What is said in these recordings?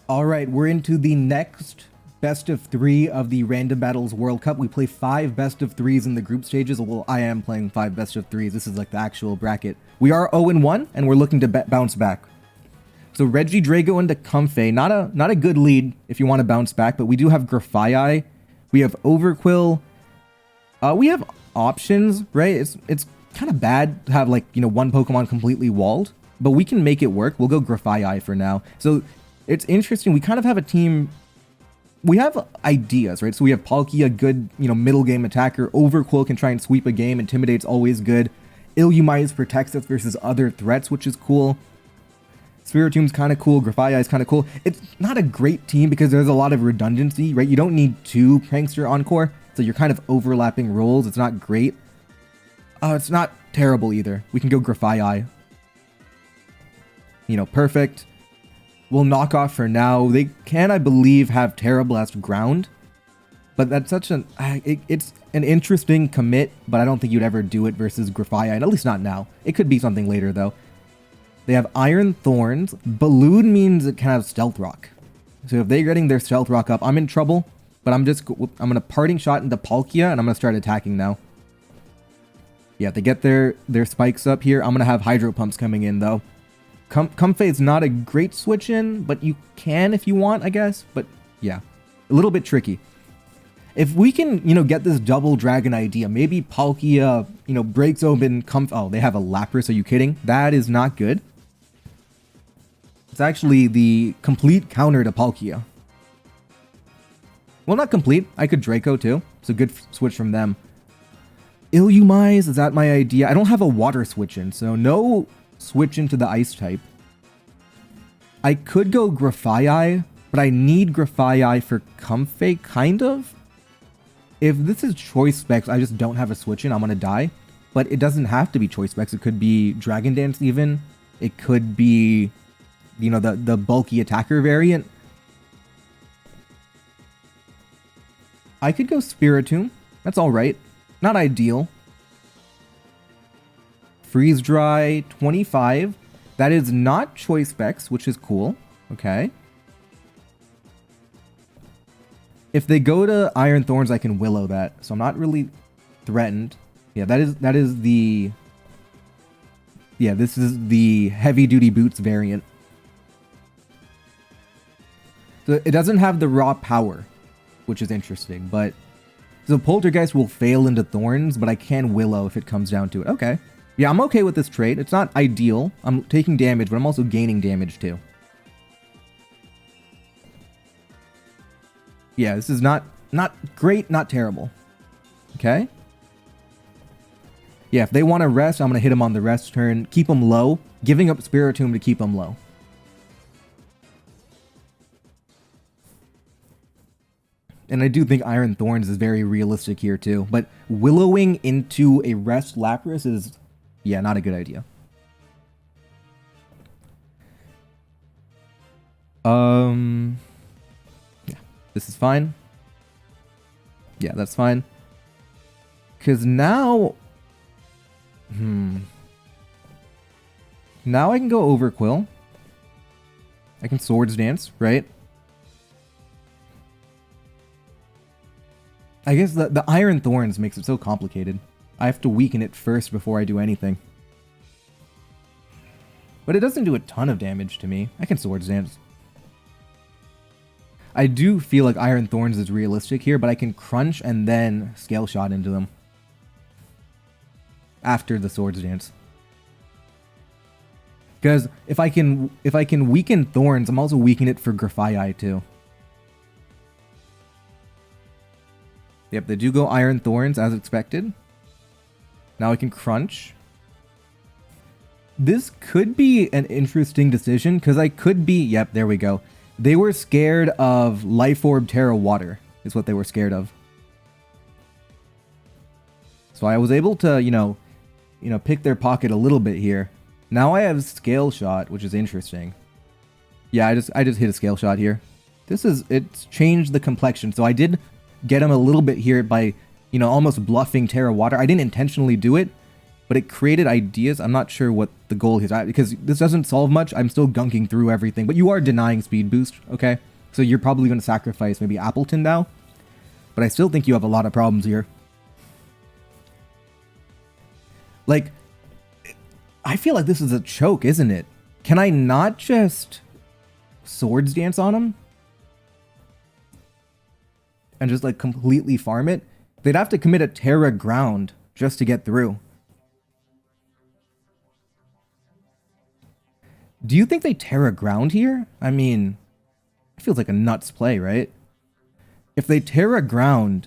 All right, we're into the next best of three of the Random Battles World Cup. We play 5 best of threes in the group stages. Well, I am playing 5 best of threes. This is like the actual bracket. We are 0-1, and we're looking to bounce back. So Reggie Drago into Comfey. Not a good lead if you want to bounce back, but we do have Grafaiai. We have Overquill. We have options, right? It's kind of bad to have like, one Pokemon completely walled, but we can make it work. We'll go Grafaiai for now. So it's interesting. We kind of have a team. We have ideas, right? So we have Palkia, good, middle game attacker. Overquill can try and sweep a game. Intimidate's always good. Illumise protects us versus other threats, which is cool. Spiritomb's kind of cool. Grafaiai is kind of cool. It's not a great team because there's a lot of redundancy, right? You don't need 2 Prankster Encore, so you're kind of overlapping roles. It's not great. It's not terrible either. We can go Grafaiai. Perfect. We'll knock off for now. They can, I believe, have Terrablast ground, but that's such an it's an interesting commit, but I don't think you'd ever do it versus Grafaiai, and at least not now. It could be something later though. They have Iron Thorns. Balloon means it can have Stealth Rock, so if they're getting their Stealth Rock up, I'm in trouble. But I'm gonna Parting Shot into Palkia, and I'm gonna start attacking now. Yeah, they get their spikes up here. I'm gonna have Hydro Pumps coming in though. Comfey is not a great switch in, but you can if you want, I guess. But yeah, a little bit tricky. If we can, get this double dragon idea, maybe Palkia, breaks open Oh, they have a Lapras. Are you kidding? That is not good. It's actually the complete counter to Palkia. Well, not complete. I could Draco too. It's a good switch from them. Illumise, is that my idea? I don't have a water switch in, so no switch into the ice type. I could go Grafaiai, but I need Grafaiai for Comfey, kind of. If this is choice specs, I just don't have a switch in, I'm gonna die. But it doesn't have to be choice specs. It could be Dragon Dance even. It could be, the bulky attacker variant. I could go Spiritomb. That's alright. Not ideal. Freeze Dry, 25. That is not choice specs, which is cool. Okay. If they go to Iron Thorns, I can Willow that. So I'm not really threatened. Yeah, that is the... Yeah, this is the Heavy Duty Boots variant. So it doesn't have the raw power, which is interesting, but... So Poltergeist will fail into Thorns, but I can Willow if it comes down to it. Okay. Yeah, I'm okay with this trade. It's not ideal. I'm taking damage, but I'm also gaining damage too. Yeah, this is not great, not terrible. Okay. Yeah, if they want to rest, I'm going to hit them on the rest turn. Keep them low. Giving up Spiritomb to keep them low. And I do think Iron Thorns is very realistic here too. But Willowing into a rest Lapras is... Yeah, not a good idea. Yeah, this is fine. Yeah, that's fine. Because now... Now I can go Overquill. I can Swords Dance, right? I guess the Iron Thorns makes it so complicated. I have to weaken it first before I do anything. But it doesn't do a ton of damage to me. I can Swords Dance. I do feel like Iron Thorns is realistic here, but I can Crunch and then Scale Shot into them. After the Swords Dance. Because if I can weaken Thorns, I'm also weakening it for Grafaiai too. Yep, they do go Iron Thorns as expected. Now I can Crunch. This could be an interesting decision because I could be... Yep, there we go. They were scared of Life Orb Terra Water is what they were scared of. So I was able to, pick their pocket a little bit here. Now I have Scale Shot, which is interesting. Yeah, I just hit a Scale Shot here. It's changed the complexion. So I did get him a little bit here by, almost bluffing Terra Water. I didn't intentionally do it, but it created ideas. I'm not sure what the goal is, because this doesn't solve much. I'm still gunking through everything, but you are denying speed boost, okay? So you're probably going to sacrifice maybe Appleton now, but I still think you have a lot of problems here. Like, I feel like this is a choke, isn't it? Can I not just Swords Dance on him? And just like completely farm it? They'd have to commit a Terra Ground just to get through. Do you think they Terra Ground here? I mean, it feels like a nuts play, right? If they Terra Ground...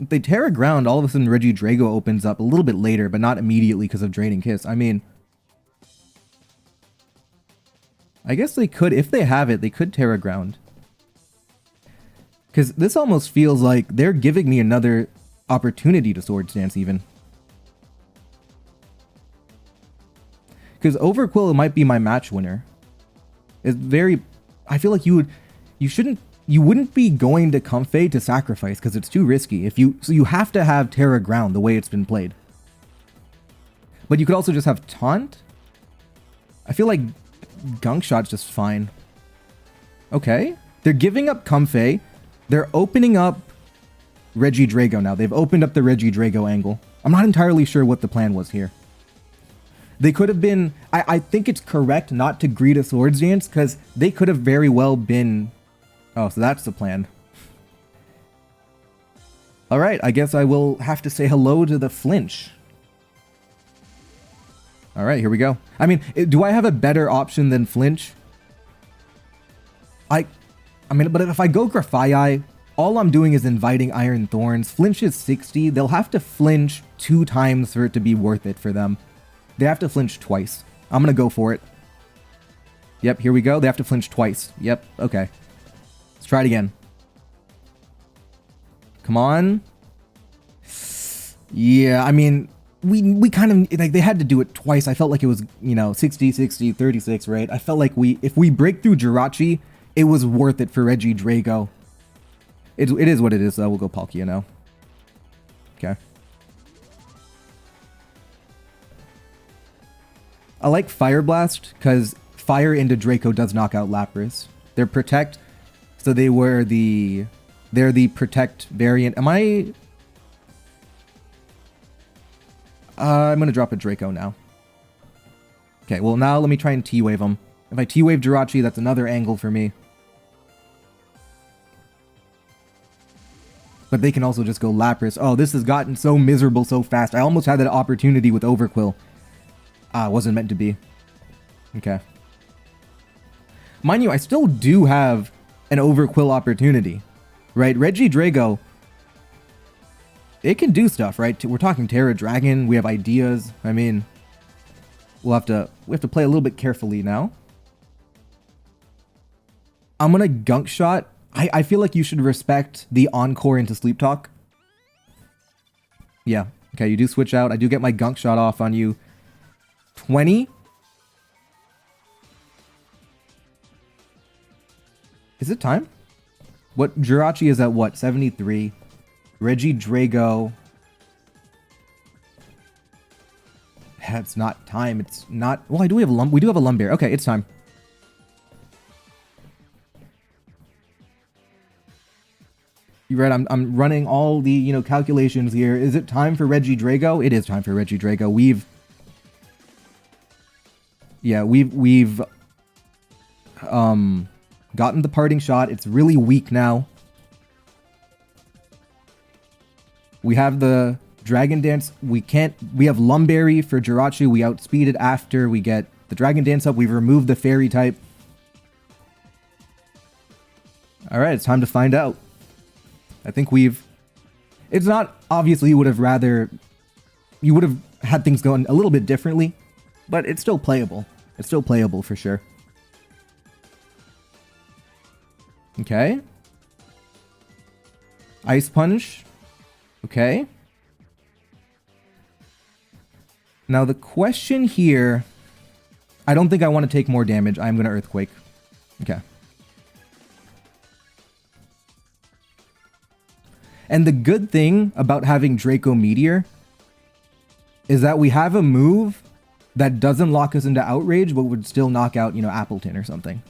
If they Terra Ground, all of a sudden Regidrago opens up a little bit later, but not immediately because of Draining Kiss. I mean... I guess they could, if they have it, they could Terra Ground. Because this almost feels like they're giving me another opportunity to Swords Dance even. Because Overquill might be my match winner. It's very... I feel like you wouldn't be going to Comfey to sacrifice because it's too risky. So you have to have Terra Ground the way it's been played. But you could also just have Taunt. I feel like Gunk Shot's just fine. Okay. They're giving up Comfey. They're opening up Regidrago now. They've opened up the Regidrago angle. I'm not entirely sure what the plan was here. They could have been... I think it's correct not to greet a Swords Dance because they could have very well been... Oh, so that's the plan. Alright, I guess I will have to say hello to the flinch. Alright, here we go. I mean, do I have a better option than flinch? I mean, but if I go Grafaiai, all I'm doing is inviting Iron Thorns. Flinch is 60. They'll have to flinch 2 times for it to be worth it for them. They have to flinch twice. I'm going to go for it. Yep, here we go. They have to flinch twice. Yep, okay. Let's try it again. Come on. Yeah, I mean, we kind of, like, they had to do it twice. I felt like it was, you know, 60, 60, 36, right? I felt like if we break through Jirachi, it was worth it for Regidrago. It is what it is, though. We'll go Palkia now. Okay. I like Fire Blast because Fire into Draco does knock out Lapras. They're Protect, so they're the Protect variant. Am I... I'm going to drop a Draco now. Okay, well now let me try and T-Wave them. If I T-Wave Jirachi, that's another angle for me. But they can also just go Lapras. Oh, this has gotten so miserable so fast. I almost had that opportunity with Overquill. Wasn't meant to be. Okay. Mind you, I still do have an Overquill opportunity, right? Regidrago, it can do stuff, right? We're talking Terra Dragon. We have ideas. I mean, we have to play a little bit carefully now. I'm gonna Gunk Shot. I feel like you should respect the Encore into Sleep Talk. Yeah. Okay, you do switch out. I do get my Gunk Shot off on you. 20? Is it time? What? Jirachi is at what? 73. Regidrago. It's not time. It's not... Well, we do have a Lumbear. Okay, it's time. You're right, I'm running all the, you know, calculations here. Is it time for Regidrago? It is time for Regidrago. We've gotten the parting shot. It's really weak now. We have the Dragon Dance. We have Lumberry for Jirachi. We outspeed it after we get the Dragon Dance up. We've removed the Fairy type. Alright, it's time to find out. I think it's not, obviously you would have had things going a little bit differently, but it's still playable. It's still playable for sure. Okay. Ice Punch. Okay. Now the question here, I don't think I want to take more damage. I'm going to Earthquake. Okay. And the good thing about having Draco Meteor is that we have a move that doesn't lock us into Outrage, but would still knock out, you know, Appleton or something.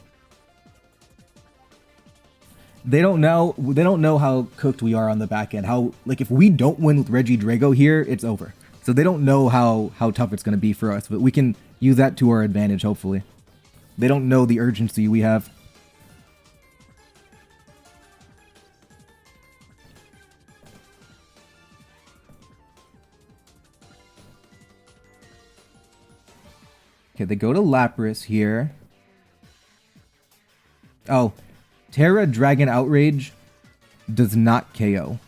They don't know how cooked we are on the back end. How, like, if we don't win with Regidrago here, it's over. So they don't know how tough it's going to be for us, but we can use that to our advantage, hopefully. They don't know the urgency we have. Okay, they go to Lapras here. Oh, Terra Dragon Outrage does not KO.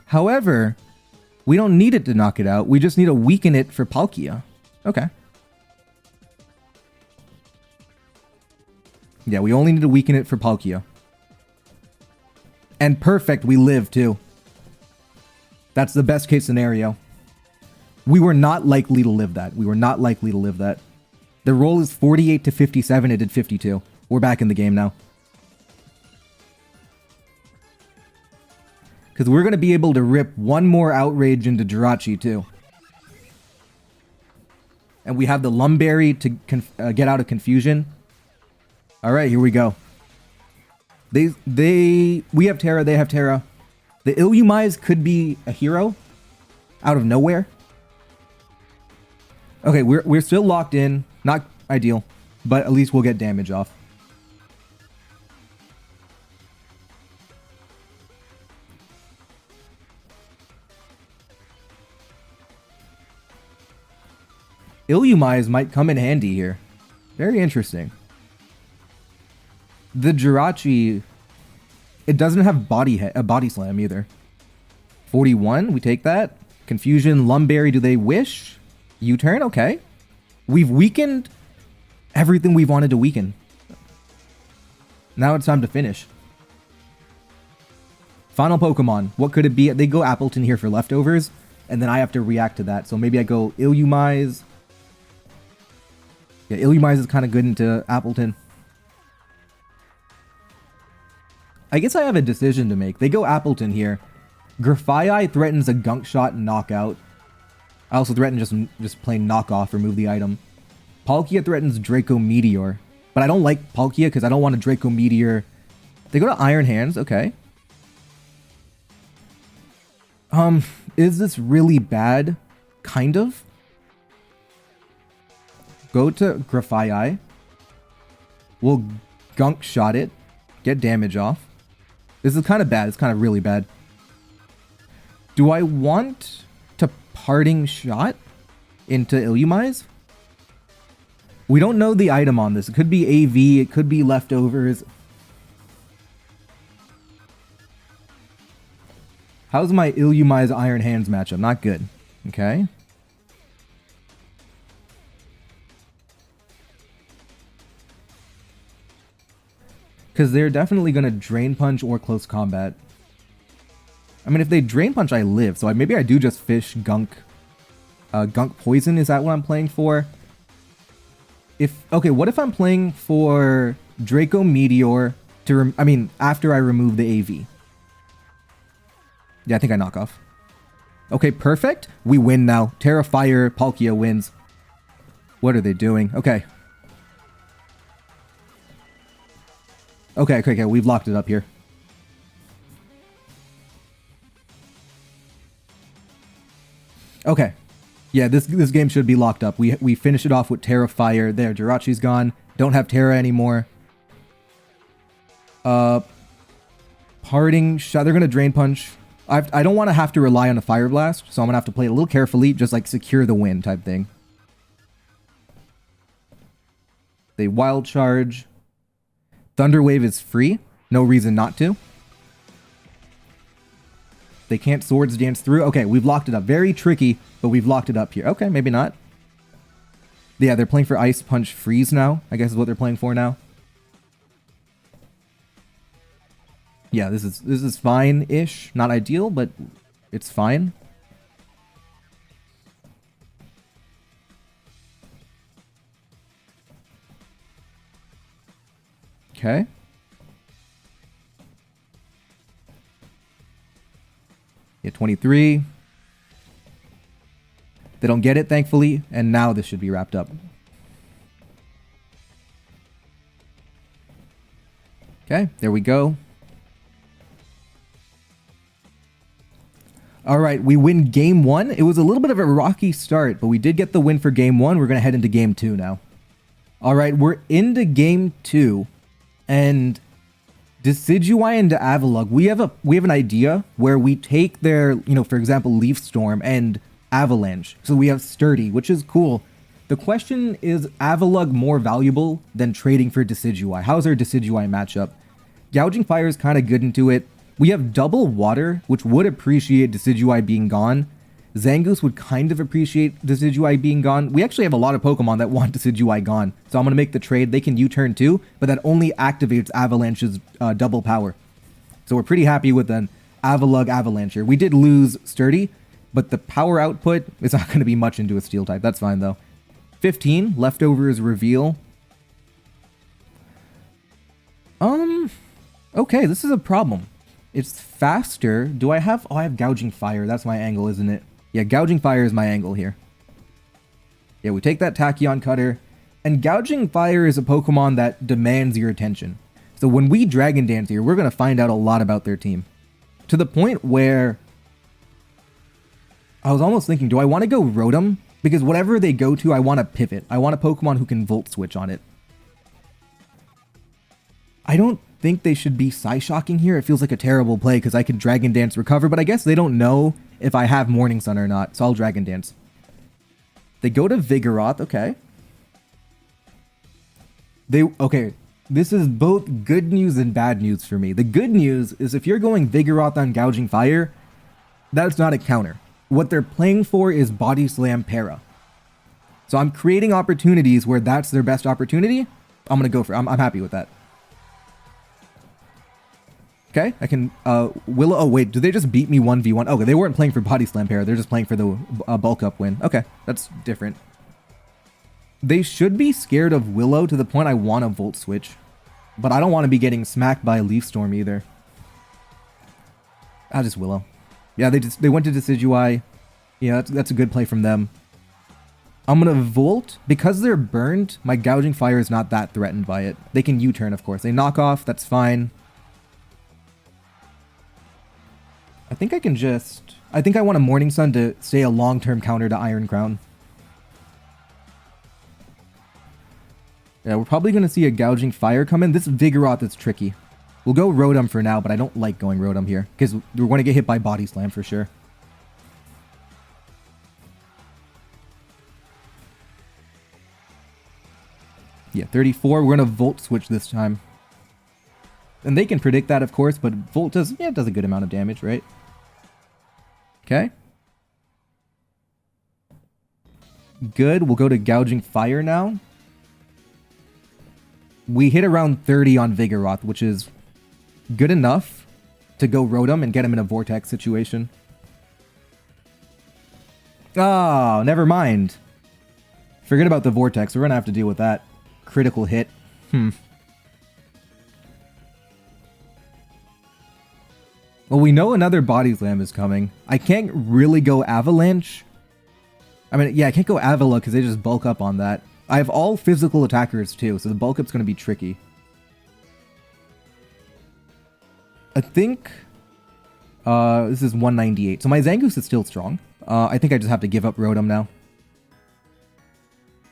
However, we don't need it to knock it out. We just need to weaken it for Palkia. Okay. Yeah, we only need to weaken it for Palkia. And perfect, we live too. That's the best case scenario. We were not likely to live that. We were not likely to live that. The roll is 48 to 57. It did 52. We're back in the game now. Because we're going to be able to rip one more Outrage into Jirachi too. And we have the Lumberry to get out of confusion. Alright, here we go. We have Terra, they have Terra. The Illumise could be a hero out of nowhere. Okay, we're still locked in. Not ideal, but at least we'll get damage off. Illumise might come in handy here. Very interesting. The Jirachi, it doesn't have a body slam either. 41, we take that. Confusion, Lumberry, do they wish? U-turn, okay. We've weakened everything we've wanted to weaken. Now it's time to finish. Final Pokemon. What could it be? They go Appleton here for leftovers, and then I have to react to that. So maybe I go Illumise. Yeah, Illumise is kind of good into Appleton. I guess I have a decision to make. They go Appleton here. Grafaiai threatens a Gunk Shot and knockout. I also threaten just plain knockoff, remove the item. Palkia threatens Draco Meteor. But I don't like Palkia because I don't want a Draco Meteor. They go to Iron Hands, okay. Is this really bad? Kind of. Go to Grafaiai. We'll Gunk Shot it. Get damage off. This is kind of bad. It's kind of really bad. Do I want to Parting Shot into Illumise? We don't know the item on this. It could be AV. It could be leftovers. How's my Illumise Iron Hands matchup? Not good. Okay. Because they're definitely going to Drain Punch or Close Combat. I mean, if they Drain Punch, I live. So maybe I do just fish Gunk. Gunk Poison, is that what I'm playing for? Okay, what if I'm playing for Draco Meteor to... after I remove the AV. Yeah, I think I knock off. Okay, perfect. We win now. Terra Fire, Palkia wins. What are they doing? Okay. Okay, we've locked it up here. Okay. Yeah, this game should be locked up. We finish it off with Terra Fire. There, Jirachi's gone. Don't have Terra anymore. Parting Shot. They're going to Drain Punch. I don't want to have to rely on a Fire Blast, so I'm going to have to play it a little carefully, just like secure the win type thing. They Wild Charge. Thunder Wave is free. No reason not to. They can't Swords Dance through. Okay, we've locked it up. Very tricky, but we've locked it up here. Okay, maybe not. Yeah, they're playing for Ice Punch Freeze now, I guess is what they're playing for now. Yeah, this is fine-ish. Not ideal, but it's fine. Okay. 23. They don't get it, thankfully, and now this should be wrapped up. Okay, there we go. All right, we win game 1. It was a little bit of a rocky start, but we did get the win for game 1. We're going to head into game 2 now. All right, we're into game 2, and Decidueye into Avalugg. We have an idea where we take their, for example, Leaf Storm and Avalanche. So we have Sturdy, which is cool. The question is Avalugg more valuable than trading for Decidueye? How's our Decidueye matchup? Gouging Fire is kind of good into it. We have double water, which would appreciate Decidueye being gone. Zangoose would kind of appreciate Decidueye being gone. We actually have a lot of Pokemon that want Decidueye gone. So I'm going to make the trade. They can U-turn too, but that only activates Avalanche's double power. So we're pretty happy with an Avalugg Avalancher. We did lose Sturdy, but the power output is not going to be much into a Steel type. That's fine though. 15, leftovers reveal. Okay, this is a problem. It's faster. Do I have... Oh, I have Gouging Fire. That's my angle, isn't it? Yeah, Gouging Fire is my angle here. Yeah, we take that Tachyon Cutter. And Gouging Fire is a Pokemon that demands your attention. So when we Dragon Dance here, we're going to find out a lot about their team. To the point where... I was almost thinking, do I want to go Rotom? Because whatever they go to, I want to pivot. I want a Pokemon who can Volt Switch on it. I don't think they should be Psyshocking here. It feels like a terrible play because I can Dragon Dance recover, but I guess they don't know if I have Morning Sun or not, so I'll Dragon Dance. They go to Vigoroth, okay. Okay, this is both good news and bad news for me. The good news is if you're going Vigoroth on Gouging Fire, that's not a counter. What they're playing for is Body Slam Para. So I'm creating opportunities where that's their best opportunity. I'm going to go for it. I'm happy with that. Okay, I can, Willow, oh wait, did they just beat me 1v1? Okay, they weren't playing for Body Slam Para, they're just playing for the bulk up win. Okay, that's different. They should be scared of Willow to the point I want to Volt Switch. But I don't want to be getting smacked by Leaf Storm either. I'll just Willow. Yeah, they went to Decidueye. Yeah, that's a good play from them. I'm going to Volt. Because they're burned, my Gouging Fire is not that threatened by it. They can U-turn, of course. They knock off, that's fine. I think I can just... I think I want a Morning Sun to stay a long-term counter to Iron Crown. Yeah, we're probably going to see a Gouging Fire come in. This Vigoroth is tricky. We'll go Rotom for now, but I don't like going Rotom here. Because we're going to get hit by Body Slam for sure. Yeah, 34. We're going to Volt Switch this time. And they can predict that, of course, but Volt does, yeah, it does a good amount of damage, right? Okay. Good. We'll go to Gouging Fire now. We hit around 30 on Vigoroth, which is good enough to go Rotom and get him in a Vortex situation. Oh, never mind. Forget about the Vortex. We're going to have to deal with that. Critical hit. Well, we know another Body Slam is coming. I can't really go Avalanche. I mean, yeah, I can't go Avalugg because they just bulk up on that. I have all physical attackers too, so the bulk up's going to be tricky. I think this is 198. So my Zangoose is still strong. I think I just have to give up Rotom now.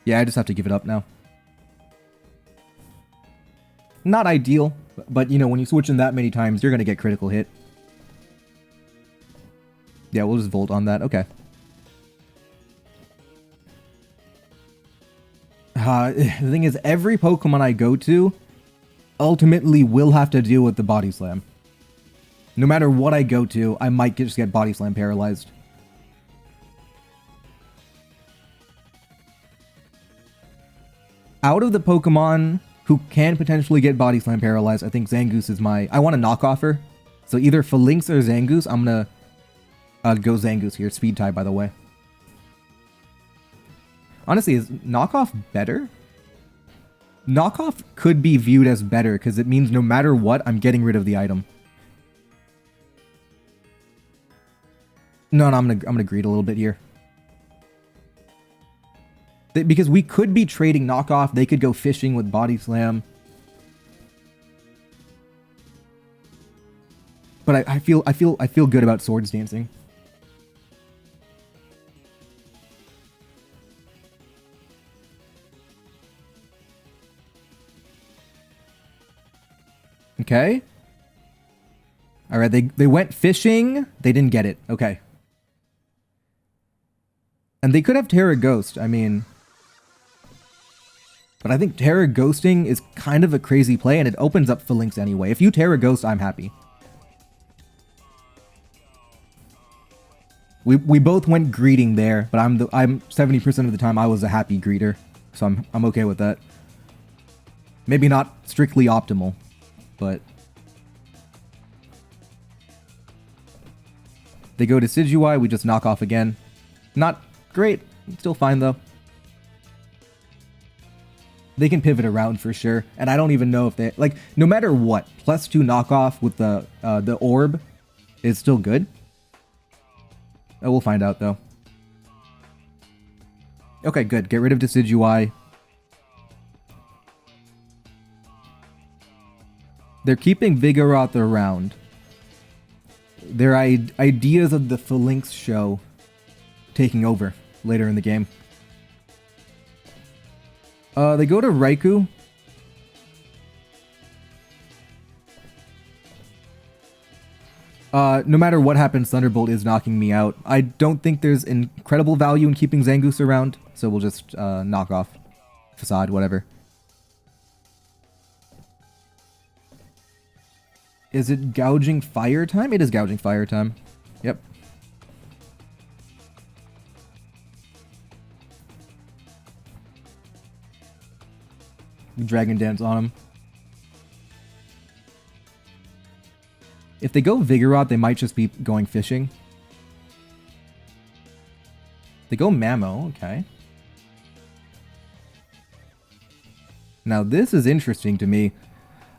Yeah, I just have to give it up now. Not ideal, but you know, when you switch in that many times, you're going to get critical hit. Yeah, we'll just Volt on that. Okay. The thing is, every Pokemon I go to ultimately will have to deal with the Body Slam. No matter what I go to, I might just get Body Slam paralyzed. Out of the Pokemon who can potentially get Body Slam paralyzed, I think Zangoose is my... I want to knock off her. So either Phalanx or Zangoose. I'm going to go Zangoose here. Speed type, by the way. Honestly, is knockoff better? Knockoff could be viewed as better because it means no matter what, I'm getting rid of the item. No, I'm gonna greed a little bit here. Because we could be trading knockoff. They could go fishing with body slam. But I feel good about swords dancing. Okay. All right, they went fishing. They didn't get it. Okay. And they could have Terra Ghost. I mean, but I think Terra Ghosting is kind of a crazy play, and it opens up Phalanx anyway. If you Terra Ghost, I'm happy. We both went greeting there, but I'm 70% of the time I was a happy greeter, so I'm okay with that. Maybe not strictly optimal, but they go to Decidueye, we just knock off again. Not great, still fine though. They can pivot around for sure, and I don't even know if they like. No matter what, +2 knockoff with the orb is still good. Oh, we'll find out, though. Okay, good. Get rid of Decidueye. They're keeping Vigoroth around. Their ideas of the Phalanx show taking over later in the game. They go to Raikou. No matter what happens, Thunderbolt is knocking me out. I don't think there's incredible value in keeping Zangoose around, so we'll just knock off Facade, whatever. Is it gouging fire time? It is gouging fire time. Yep. Dragon Dance on him. If they go Vigoroth, they might just be going fishing. They go Mammo, okay. Now this is interesting to me.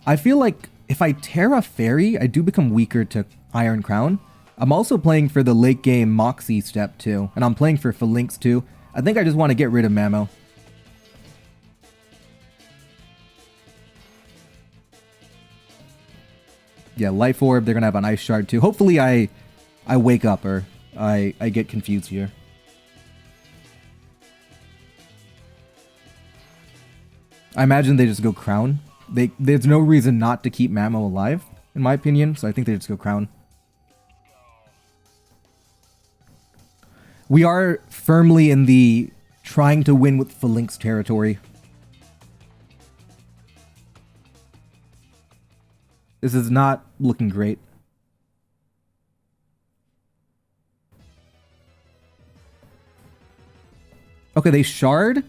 I feel like if I Terra Fairy, I do become weaker to Iron Crown. I'm also playing for the late game Moxie step too, and I'm playing for Phalanx too. I think I just want to get rid of Mammo. Yeah, Life Orb, they're going to have an Ice Shard too. Hopefully I wake up or I get confused here. I imagine they just go Crown. There's no reason not to keep Mammo alive, in my opinion, so I think they just go Crown. We are firmly in the trying to win with Phalanx territory. This is not looking great. Okay, they shard.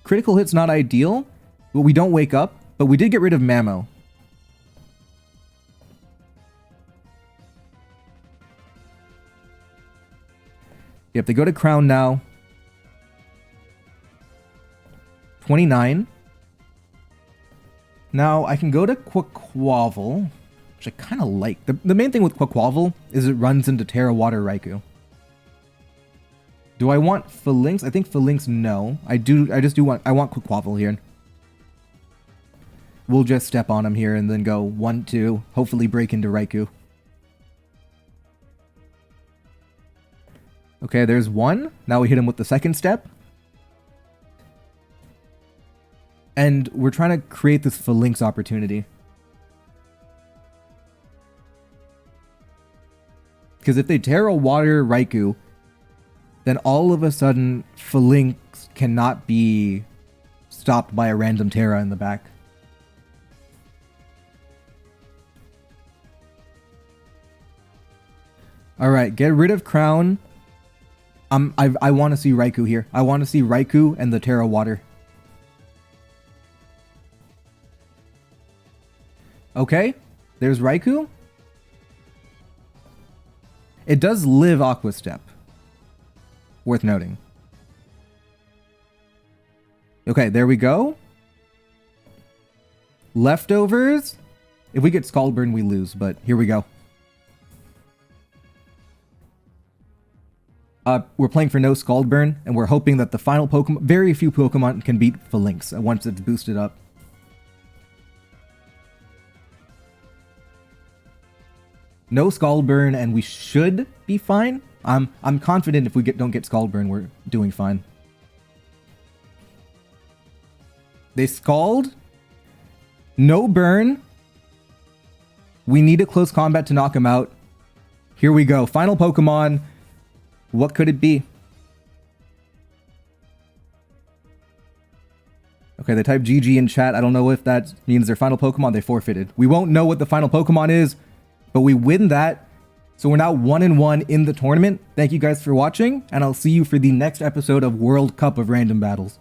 Critical hit's not ideal, but we don't wake up. But we did get rid of Mammo. Yep, they go to Crown now. 29. Now, I can go to Quaquaval, which I kind of like. The main thing with Quaquaval is it runs into Terra Water Raikou. Do I want Phalanx? I think Phalanx, no. I want Quaquaval here. We'll just step on him here and then go 1-2, hopefully break into Raikou. Okay, there's one. Now we hit him with the second step. And we're trying to create this Phalanx opportunity. Because if they Terra Water Raikou, then all of a sudden Phalanx cannot be stopped by a random Terra in the back. Alright, get rid of Crown. I want to see Raikou here. I want to see Raikou and the Terra Water. Okay, there's Raikou. It does live Aqua Step. Worth noting. Okay, there we go. Leftovers. If we get Scald Burn, we lose, but here we go. We're playing for no Scaldburn, and we're hoping that the final Pokemon, very few Pokemon can beat Phalanx once it's boosted up. No Scaldburn, and we should be fine. I'm confident if we don't get Scaldburn, we're doing fine. They Scald. No burn. We need a close combat to knock him out. Here we go. Final Pokemon. What could it be? Okay, they type GG in chat. I don't know if that means their final Pokemon. They forfeited. We won't know what the final Pokemon is, but we win that. So we're now 1-1 in the tournament. Thank you guys for watching, and I'll see you for the next episode of World Cup of Random Battles.